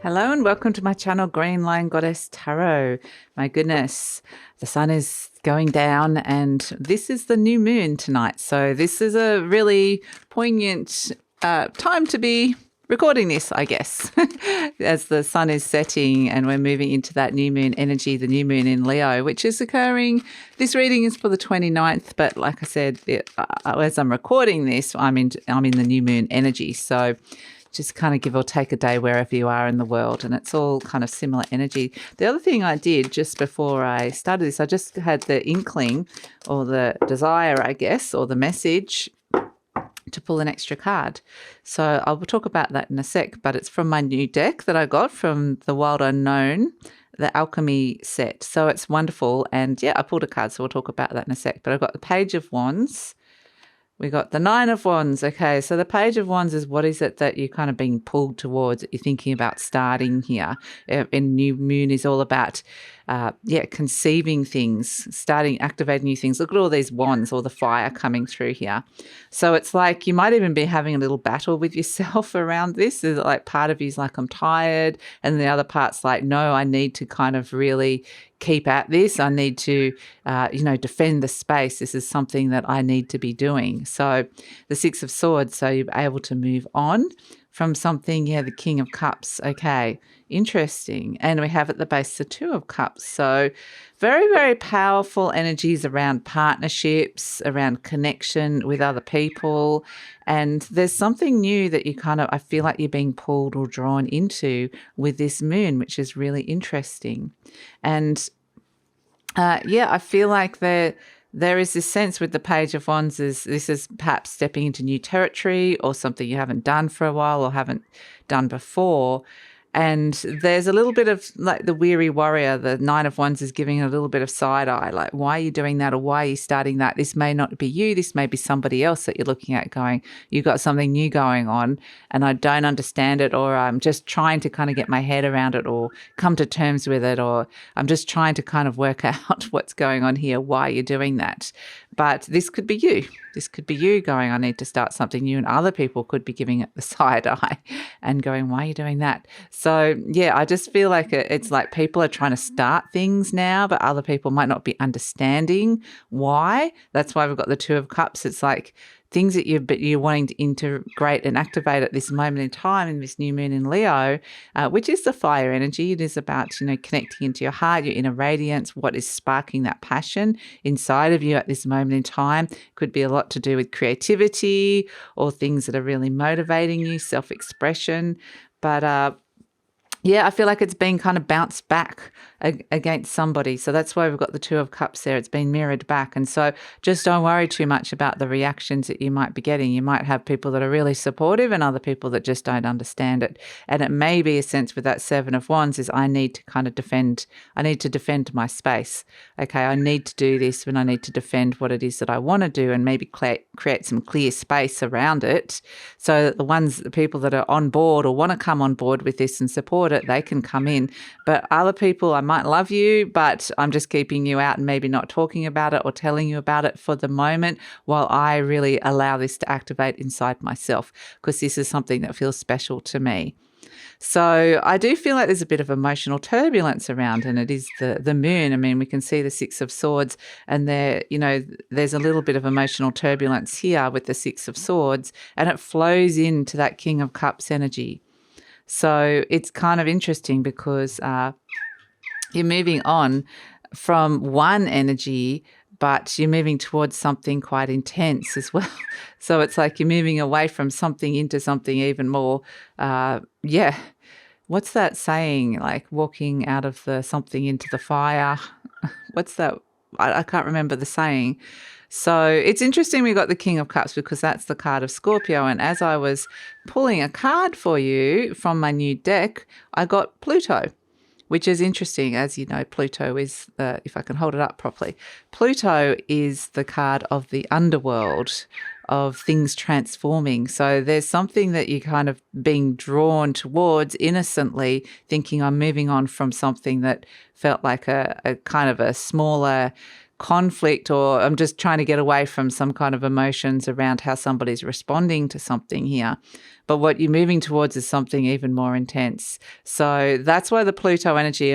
Hello and welcome to my channel, GreenLion Goddess Tarot. My goodness, the sun is going down and this is the new moon tonight. So this is a really poignant time to be recording this, I guess, as the sun is setting and we're moving into that new moon energy, the new moon in Leo, which is occurring. This reading is for the 29th, but like I said, as I'm recording this, I'm in the new moon energy. So just kind of give or take a day wherever you are in the world, and it's all kind of similar energy. The other thing I did just before I started this, I just had the inkling or the desire, I guess, or the message to pull an extra card. So I will talk about that in a sec, but it's from my new deck that I got from the Wild Unknown, the Alchemy set. So it's wonderful. And yeah, I pulled a card, so we'll talk about that in a sec. But I've got the Page of Wands. We got the Nine of Wands. Okay, so the Page of Wands is what is it that you're kind of being pulled towards, that you're thinking about starting here. And new moon is all about, conceiving things, starting, activating new things. Look at all these wands, all the fire coming through here. So it's like you might even be having a little battle with yourself around this. Is like part of you's like, I'm tired. And the other part's like, no, I need to kind of really keep at this. I need to, defend the space. This is something that I need to be doing. So the Six of Swords, so you're able to move on from something. Yeah, the King of Cups. Okay, interesting. And we have at the base the Two of Cups. So very, very powerful energies around partnerships, around connection with other people. And there's something new that you I feel like you're being pulled or drawn into with this moon, which is really interesting. And I feel like there is this sense with the Page of Wands this is perhaps stepping into new territory or something you haven't done for a while or haven't done before. And there's a little bit of like the weary warrior, the Nine of Wands is giving a little bit of side eye, like, why are you doing that? Or why are you starting that? This may not be you. This may be somebody else that you're looking at going, you've got something new going on and I don't understand it, or I'm just trying to kind of get my head around it or come to terms with it, or I'm just trying to kind of work out what's going on here, why you're doing that. But this could be you. This could be you going, I need to start something new. And other people could be giving it the side eye and going, why are you doing that? So, yeah, I just feel like it's like people are trying to start things now, but other people might not be understanding why. That's why we've got the Two of Cups. It's like things that you're wanting to integrate and activate at this moment in time in this new moon in Leo, which is the fire energy. It is about, connecting into your heart, your inner radiance, what is sparking that passion inside of you at this moment in time. Could be a lot to do with creativity or things that are really motivating you, self-expression. But I feel like it's been kind of bounced back against somebody. So that's why we've got the Two of Cups there. It's been mirrored back. And so just don't worry too much about the reactions that you might be getting. You might have people that are really supportive and other people that just don't understand it. And it may be a sense with that Seven of Wands is I need to kind of defend my space. Okay, I need to do this and I need to defend what it is that I want to do and maybe create some clear space around it so that the people that are on board or want to come on board with this and support it, they can come in. But other people, I might love you, but I'm just keeping you out and maybe not talking about it or telling you about it for the moment while I really allow this to activate inside myself, because this is something that feels special to me. So I do feel like there's a bit of emotional turbulence around, and it is the moon. I mean, we can see the Six of Swords and there's a little bit of emotional turbulence here with the Six of Swords, and it flows into that King of Cups energy. So it's kind of interesting because you're moving on from one energy, but you're moving towards something quite intense as well. So it's like you're moving away from something into something even more. What's that saying? Like walking out of the something into the fire. What's that? I can't remember the saying. So it's interesting we got the King of Cups because that's the card of Scorpio. And as I was pulling a card for you from my new deck, I got Pluto, which is interesting. As you know, Pluto is, if I can hold it up properly, Pluto is the card of the underworld, of things transforming. So there's something that you're kind of being drawn towards innocently, thinking I'm moving on from something that felt like a kind of a smaller conflict, or I'm just trying to get away from some kind of emotions around how somebody's responding to something here. But what you're moving towards is something even more intense. So that's why the Pluto energy,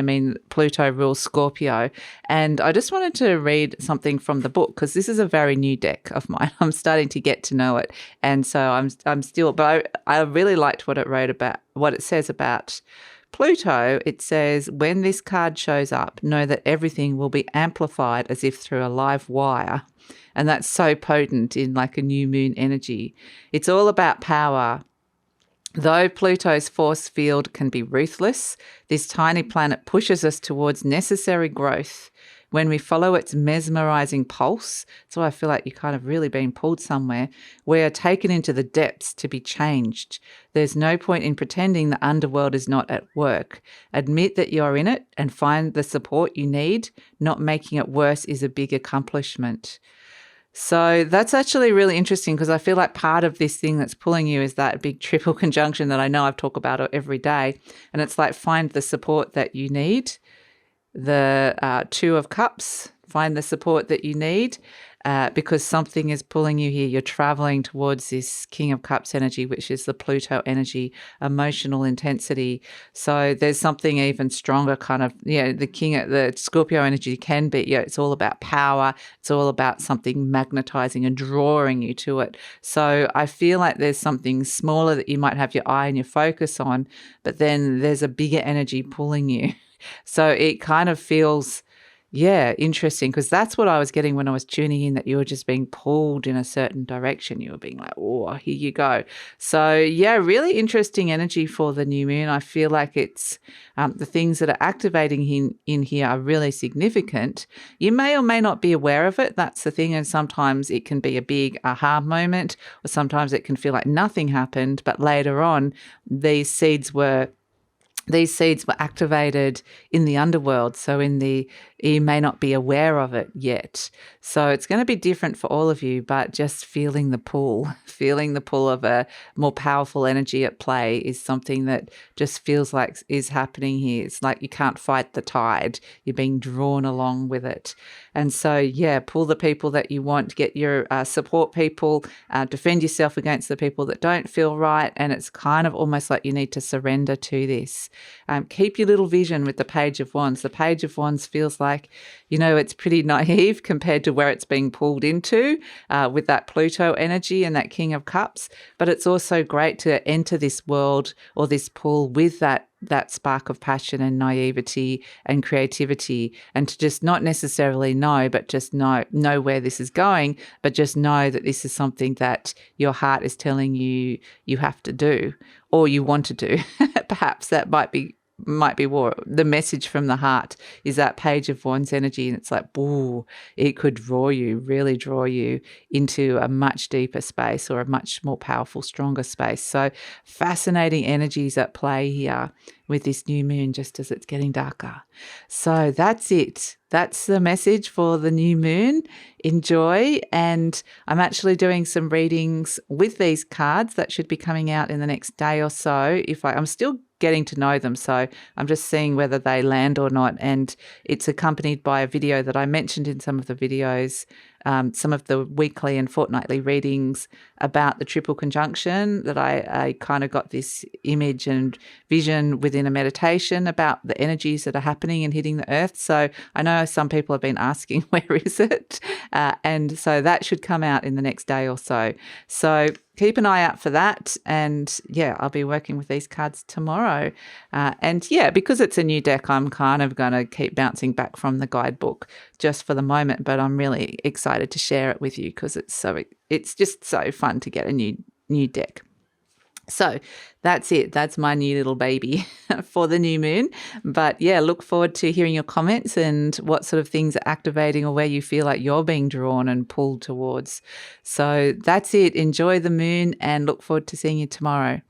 Pluto rules Scorpio. And I just wanted to read something from the book, because this is a very new deck of mine. I'm starting to get to know it. And so I'm still, but I really liked what it says about Pluto. It says, when this card shows up, know that everything will be amplified as if through a live wire. And that's so potent in like a new moon energy. It's all about power. Though Pluto's force field can be ruthless, this tiny planet pushes us towards necessary growth. When we follow its mesmerizing pulse, that's why I feel like you're kind of really being pulled somewhere, we are taken into the depths to be changed. There's no point in pretending the underworld is not at work. Admit that you're in it and find the support you need. Not making it worse is a big accomplishment. So that's actually really interesting, because I feel like part of this thing that's pulling you is that big triple conjunction that I know I've talked about every day. And it's like, find the support that you need. The Two of Cups, find the support that you need, because something is pulling you here. You're traveling towards this King of Cups energy, which is the Pluto energy, emotional intensity. So there's something even stronger kind of, the Scorpio energy can be, it's all about power. It's all about something magnetizing and drawing you to it. So I feel like there's something smaller that you might have your eye and your focus on, but then there's a bigger energy pulling you. So it kind of feels, interesting, because that's what I was getting when I was tuning in, that you were just being pulled in a certain direction. You were being like, oh, here you go. So, really interesting energy for the new moon. I feel like it's the things that are activating in here are really significant. You may or may not be aware of it. That's the thing. And sometimes it can be a big aha moment, or sometimes it can feel like nothing happened. But later on, these seeds were activated in the underworld. So you may not be aware of it yet. So it's going to be different for all of you, but just feeling the pull of a more powerful energy at play is something that just feels like is happening here. It's like you can't fight the tide. You're being drawn along with it. And so, pull the people that you want, get your support people, defend yourself against the people that don't feel right. And it's kind of almost like you need to surrender to this. Keep your little vision with the Page of Wands. The Page of Wands feels like, it's pretty naive compared to where it's being pulled into with that Pluto energy and that King of Cups. But it's also great to enter this world or this pull with that spark of passion and naivety and creativity, and to just not necessarily know, but just know where this is going, but just know that this is something that your heart is telling you have to do, or you want to do. Perhaps that might be more the message from the heart, is that Page of Wands energy. And it's like, ooh, it could really draw you into a much deeper space, or a much more powerful, stronger space. So fascinating energies at play here with this new moon, just as it's getting darker. So that's it. That's the message for the new moon. Enjoy. And I'm actually doing some readings with these cards that should be coming out in the next day or so. I'm still getting to know them, so I'm just seeing whether they land or not. And it's accompanied by a video that I mentioned in some of the videos, some of the weekly and fortnightly readings about the triple conjunction, that I kind of got this image and vision within a meditation about the energies that are happening and hitting the earth. So I know some people have been asking, where is it? And so that should come out in the next day or so. So keep an eye out for that. And I'll be working with these cards tomorrow. Because it's a new deck, I'm kind of going to keep bouncing back from the guidebook just for the moment, but I'm really excited to share it with you, because it's just so fun to get a new deck. So that's it. That's my new little baby for the new moon. But look forward to hearing your comments and what sort of things are activating, or where you feel like you're being drawn and pulled towards. So that's it. Enjoy the moon, and look forward to seeing you tomorrow.